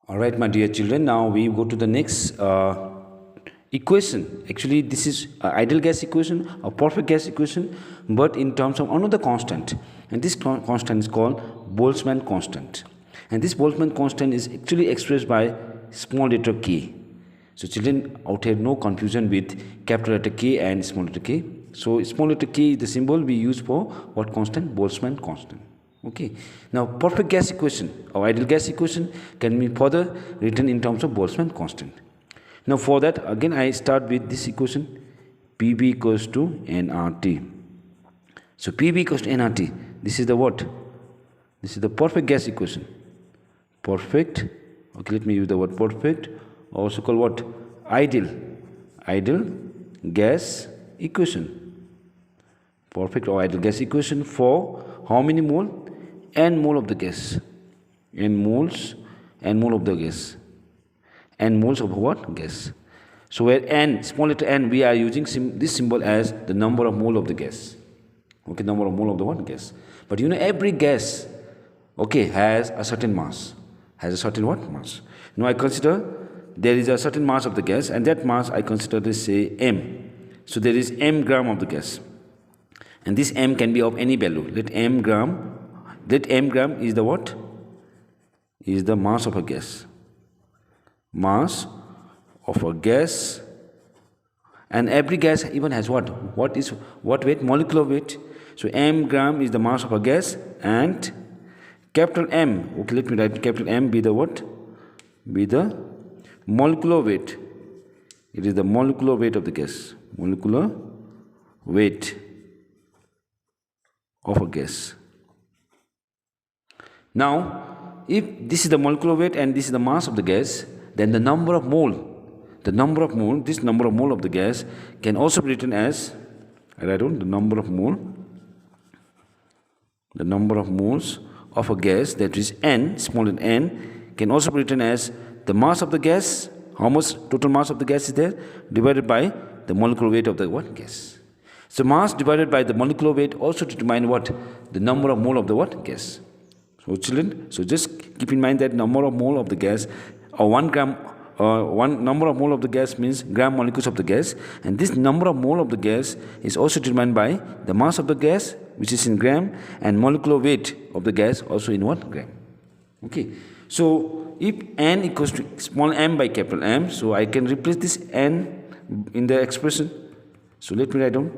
All right, my dear children, now we go to the next equation. Actually, this is ideal gas equation or perfect gas equation, but in terms of another constant. And this constant is called Boltzmann constant. And this Boltzmann constant is actually expressed by small letter k. So children, out here no confusion with capital letter K and small letter k. So small letter k is the symbol we use for what constant? Boltzmann constant. Okay. Now perfect gas equation or ideal gas equation can be further written in terms of Boltzmann constant. Now for that again I start with this equation Pb equals to nRT. So Pb equals to nRT. This is the what? This is the perfect gas equation. Perfect. Okay, let me use the word perfect. Also called what? Ideal gas equation. Perfect or ideal gas equation for how many mole? N mole of the gas. N moles of the gas. N moles of what? Gas. So where n, small letter n, we are using this symbol as the number of mole of the gas. Okay, number of mole of the what? Gas. But you know every gas, okay, has a certain mass. Has a certain what? Mass. Now I consider there is a certain mass of the gas, and that mass I consider this say m. So there is m gram of the gas, and this m can be of any value. Let m gram is the what? Is the mass of a gas. Mass of a gas, and every gas even has what? What weight? Molecular weight. So m gram is the mass of a gas, and capital M. Okay, let me write capital M be the what? Be the molecular weight. It is the molecular weight of the gas. Molecular weight of a gas. Now, if this is the molecular weight and this is the mass of the gas, then the number of mole, this number of mole of the gas can also be written as, I write down the number of moles of a gas, that is n, small n, can also be written as the mass of the gas, how much total mass of the gas is there, divided by the molecular weight of the what? Gas. So mass divided by the molecular weight also determine what? The number of mole of the what? Gas. So children, so just keep in mind that number of mole of the gas, or 1 gram, one number of mole of the gas means gram molecules of the gas, and this number of mole of the gas is also determined by the mass of the gas, which is in gram, and molecular weight of the gas also in what? Gram. Okay. So if n equals to small m by capital M, so I can replace this n in the expression. So let me write down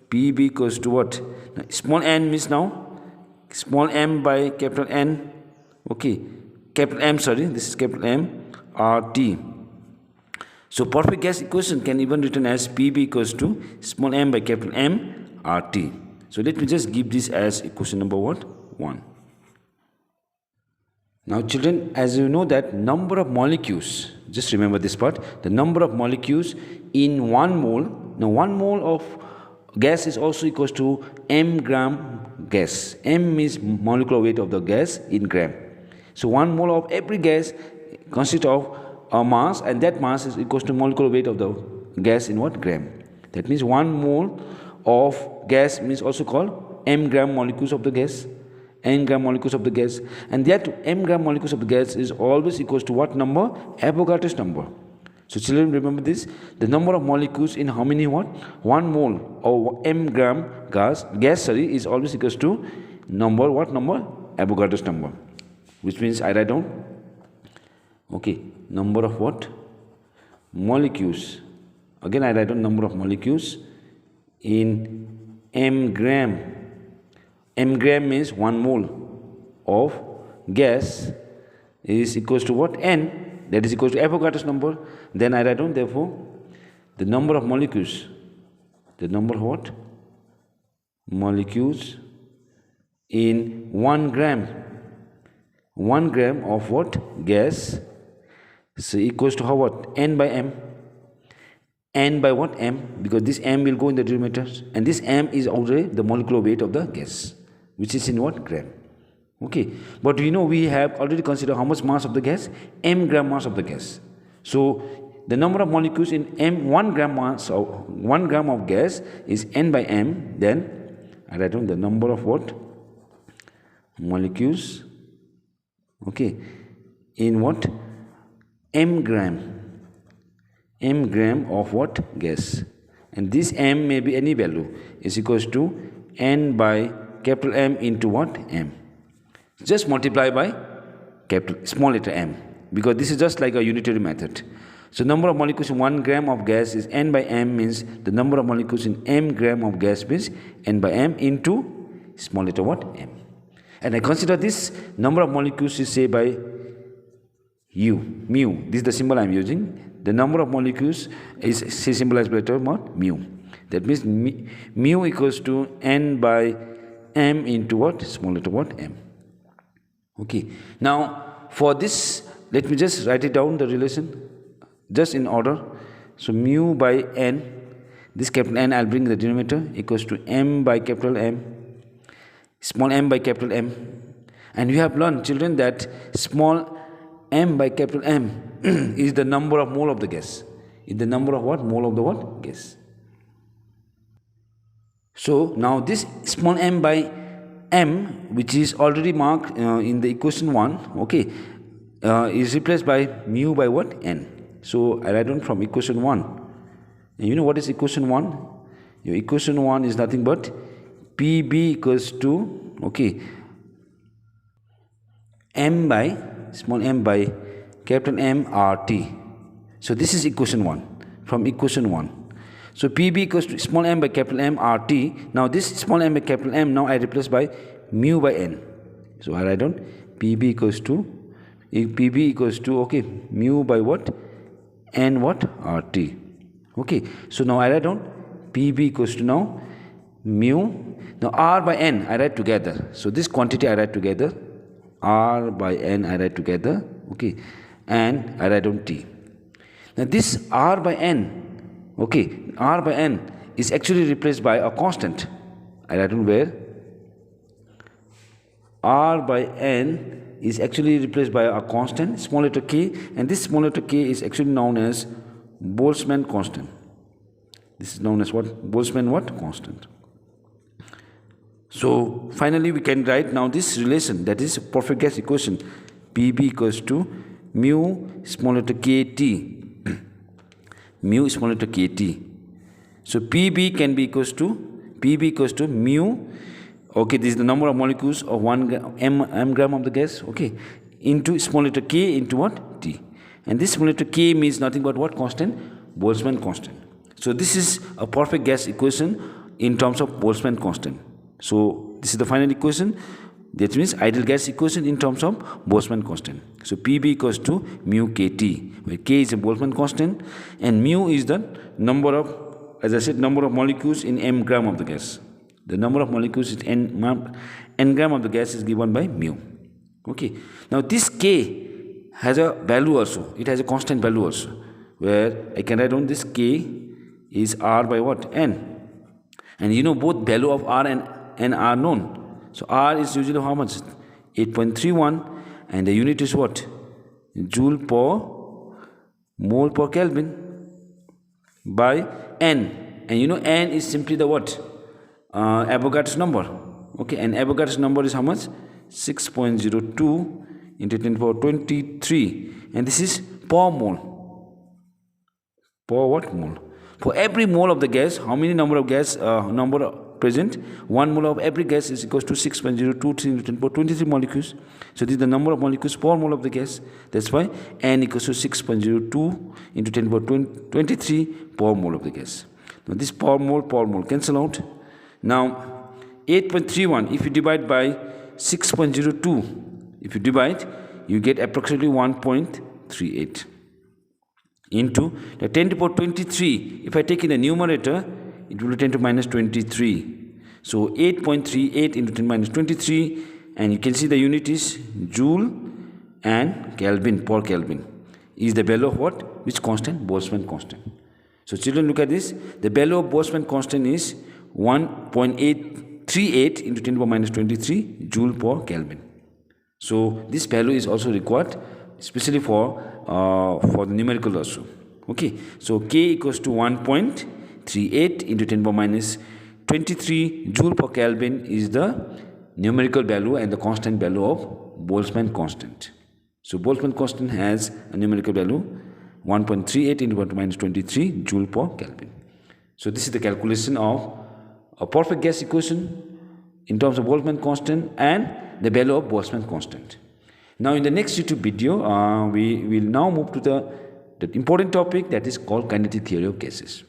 Pb equals to what? Now, small n means now small m by capital N. Okay, capital M, sorry, this is capital M RT. So perfect gas equation can even written as Pb equals to small m by capital M RT. So let me just give this as equation number what? 1. Now children, as you know that number of molecules, just remember this part, the number of molecules in 1 mole, now 1 mole of gas is also equals to m gram gas. M means molecular weight of the gas in gram. So 1 mole of every gas consists of a mass, and that mass is equals to molecular weight of the gas in what? Gram. That means 1 mole of gas means also called m gram molecules of the gas. N gram molecules of the gas, and that m gram molecules of the gas is always equals to what number? Avogadro's number. So children, remember this, the number of molecules in how many what? 1 mole or m gram gas is always equals to number, what number? Avogadro's number, which means I write down, okay, number of what? Molecules. Again I write down number of molecules in m gram. M gram means 1 mole of gas is equals to what? N, that is equals to Avogadro's number. Then I write down therefore the number of molecules, the number of what? Molecules in 1 gram. 1 gram of what? Gas, so equals to how what? N by M. N by what? M, because this M will go in the denominator, and this M is already the molecular weight of the gas, which is in what? Gram. Okay, but you know we have already considered how much mass of the gas? M gram mass of the gas. So the number of molecules in 1 gram mass of 1 gram of gas is N by M. Then I write down the number of what? Molecules, okay, in what? m gram of what? Gas. And this m may be any value, is equals to n by capital M into what? M. Just multiply by small letter m, because this is just like a unitary method. So number of molecules in 1 gram of gas is n by m, means the number of molecules in m gram of gas means n by m into small letter what? M. And I consider this number of molecules is say by mu. This is the symbol I am using. The number of molecules is say symbolized by letter what? Mu. That means mu equals to n by m into what? Small letter what? M. Okay. Now for this, let me just write it down, the relation, just in order. So mu by n, this capital N I'll bring the denominator, equals to m by capital M, small m by capital M. And you have learned, children, that small m by capital M is the number of mole of the gas. Is the number of what? Mole of the what? Gas. So now this small m by m, which is already marked in the equation 1, okay, is replaced by mu by what? N. So I write down from equation 1. And you know what is equation 1? Your equation 1 is nothing but Pb equals to, okay, m by, small m by capital M RT. So this is equation 1, from equation 1. So Pb equals to small m by capital M RT. Now this small m by capital M, now I replace by mu by N. So I write down Pb equals to, okay, mu by what? N what? RT. Okay, so now I write down Pb equals to now mu. Now R by N I write together. So this quantity I write together. R by N I write together. Okay, and I write down T. Now this R by N, okay, R by N is actually replaced by a constant. I write down where? R by N is actually replaced by a constant, small letter k, and this small letter k is actually known as Boltzmann constant. This is known as what? Boltzmann what? Constant. So finally we can write now this relation, that is perfect gas equation. Pb equals to mu small letter kt. Mu small letter kt. So Pb can be equals to mu, okay, this is the number of molecules of 1 m gram of the gas, okay, into small letter k into what? T. And this small letter k means nothing but what? Constant? Boltzmann constant. So this is a perfect gas equation in terms of Boltzmann constant. So this is the final equation. That means ideal gas equation in terms of Boltzmann constant. So Pb equals to mu kt, where k is a Boltzmann constant and mu is the number of, as I said, number of molecules in m gram of the gas. The number of molecules in n gram of the gas is given by mu. Okay. Now this k has a value also. It has a constant value also, where I can write down this k is R by what? N. And you know both value of R and N are known. So R is usually how much? 8.31, and the unit is what? Joule per mole per Kelvin by N. And you know N is simply the what? Avogadro's number. Okay, and Avogadro's number is how much? 6.02 into 10 power 23. And this is per mole. Per what? Mole. For every mole of the gas, how many number of gas present? 1 mole of every gas is equals to 6.023 into 10 power 23 molecules. So this is the number of molecules per mole of the gas. That's why N equals to 6.02 into 10 power 23 per mole of the gas. Now this per mole cancel out. Now 8.31, if you divide by 6.02, if you divide, you get approximately 1.38 into the 10 to the power 23. If I take in the numerator, it will be 10 to the minus 23. So 8.38 into 10 to the minus 23, and you can see the unit is joule and Kelvin per Kelvin. Is the value of what? Which constant? Boltzmann constant. So children, look at this. The value of Boltzmann constant is 1.838 into 10 to the power minus 23 joule per Kelvin. So this value is also required, especially for the numerical also. Okay, so K equals to 1.38 into 10 to the power minus 23 joule per Kelvin is the numerical value and the constant value of Boltzmann constant. So Boltzmann constant has a numerical value 1.38 into 10 to minus 23 joule per Kelvin. So this is the calculation of a perfect gas equation in terms of Boltzmann constant and the value of Boltzmann constant. Now in the next YouTube video, we will now move to the important topic that is called kinetic theory of gases.